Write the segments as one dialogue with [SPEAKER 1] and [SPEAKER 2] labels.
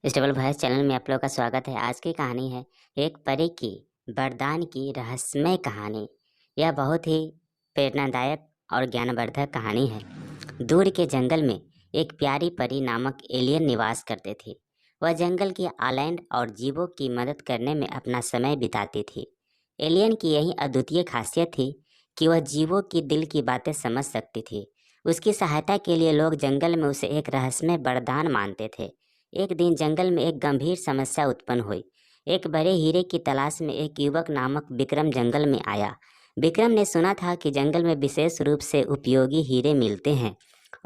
[SPEAKER 1] Stable voice channel में आप लोगों का स्वागत है। आज की कहानी है एक परी की वरदान की रहस्यमय कहानी। यह बहुत ही प्रेरणादायक और ज्ञानवर्धक कहानी है। दूर के जंगल में एक प्यारी परी नामक एलियन निवास करते थे। वह जंगल के आइलैंड और जीवों की मदद करने में अपना समय बिताती थी। एलियन की यही अद्वितीय खासियत थी कि वह जीवों की दिल की बातें समझ सकती थी। उसकी सहायता के लिए लोग जंगल में उसे एक रहस्यमय वरदान मानते थे। एक दिन जंगल में एक गंभीर समस्या उत्पन्न हुई। एक बड़े हीरे की तलाश में एक युवक नामक विक्रम जंगल में आया। विक्रम ने सुना था कि जंगल में विशेष रूप से उपयोगी हीरे मिलते हैं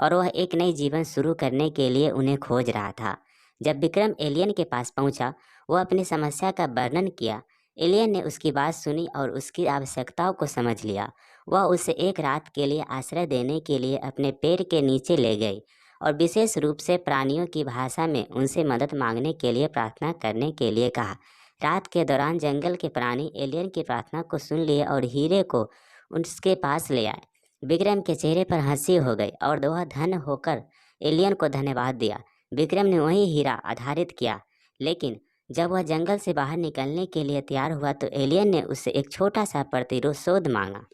[SPEAKER 1] और वह एक नई जीवन शुरू करने के लिए उन्हें खोज रहा था। जब विक्रम एलियन के पास पहुंचा, वह अपनी समस्या का वर्णन किया। एलियन ने उसकी बात सुनी और उसकी आवश्यकताओं को समझ लिया। वह उसे एक रात के लिए आश्रय देने के लिए अपने पेड़ के नीचे ले गई और विशेष रूप से प्राणियों की भाषा में उनसे मदद मांगने के लिए प्रार्थना करने के लिए कहा। रात के दौरान जंगल के प्राणी एलियन की प्रार्थना को सुन लिए और हीरे को उसके पास ले आए। विक्रम के चेहरे पर हंसी हो गई और वह धन्य होकर एलियन को धन्यवाद दिया। विक्रम ने वही हीरा आधारित किया, लेकिन जब वह जंगल से बाहर निकलने के लिए तैयार हुआ तो एलियन ने उससे एक छोटा सा प्रतिशोध मांगा,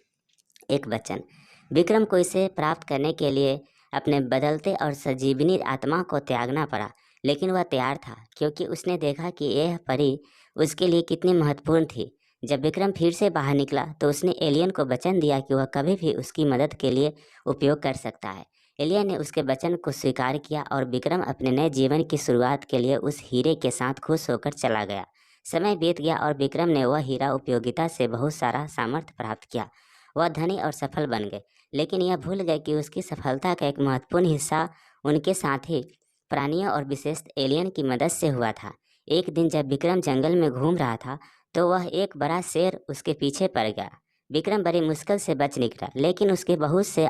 [SPEAKER 1] एक वचन। विक्रम को इसे प्राप्त करने के लिए अपने बदलते और सजीवनी आत्मा को त्यागना पड़ा, लेकिन वह तैयार था क्योंकि उसने देखा कि यह परी उसके लिए कितनी महत्वपूर्ण थी। जब विक्रम फिर से बाहर निकला तो उसने एलियन को वचन दिया कि वह कभी भी उसकी मदद के लिए उपयोग कर सकता है। एलियन ने उसके वचन को स्वीकार किया और विक्रम अपने नए जीवन की शुरुआत के लिए उस हीरे के साथ खुश होकर चला गया। समय बीत गया और विक्रम ने वह हीरा उपयोगिता से बहुत सारा सामर्थ्य प्राप्त किया। वह धनी और सफल बन गए, लेकिन यह भूल गए कि उसकी सफलता का एक महत्वपूर्ण हिस्सा उनके साथी प्राणियों और विशेष एलियन की मदद से हुआ था। एक दिन जब विक्रम जंगल में घूम रहा था तो वह एक बड़ा शेर उसके पीछे पड़ गया। विक्रम बड़ी मुश्किल से बच निकला, लेकिन उसके बहुत से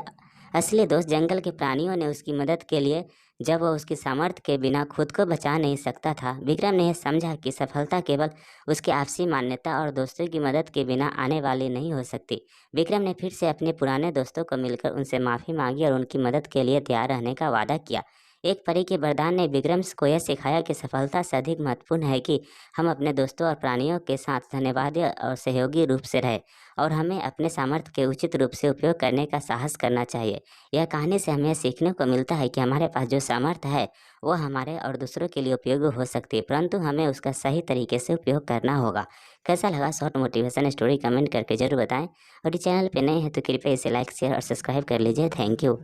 [SPEAKER 1] असली दोस्त जंगल के प्राणियों ने उसकी मदद के लिए। जब वह उसकी सामर्थ्य के बिना खुद को बचा नहीं सकता था, विक्रम ने यह समझा कि सफलता केवल उसकी आपसी मान्यता और दोस्तों की मदद के बिना आने वाली नहीं हो सकती। विक्रम ने फिर से अपने पुराने दोस्तों को मिलकर उनसे माफ़ी मांगी और उनकी मदद के लिए तैयार रहने का वादा किया। एक परी के वरदान ने विक्रम को यह सिखाया कि सफलता से अधिक महत्वपूर्ण है कि हम अपने दोस्तों और प्राणियों के साथ धन्यवादी और सहयोगी रूप से रहें, और हमें अपने सामर्थ्य के उचित रूप से उपयोग करने का साहस करना चाहिए। यह कहानी से हमें सीखने को मिलता है कि हमारे पास जो सामर्थ्य है वह हमारे और दूसरों के लिए उपयोगी हो सकती है, परंतु हमें उसका सही तरीके से उपयोग करना होगा। कैसा लगा शॉर्ट मोटिवेशन स्टोरी कमेंट करके जरूर बताएं, और इस चैनल पे नए हैं तो कृपया इसे लाइक शेयर और सब्सक्राइब कर लीजिए। Thank you.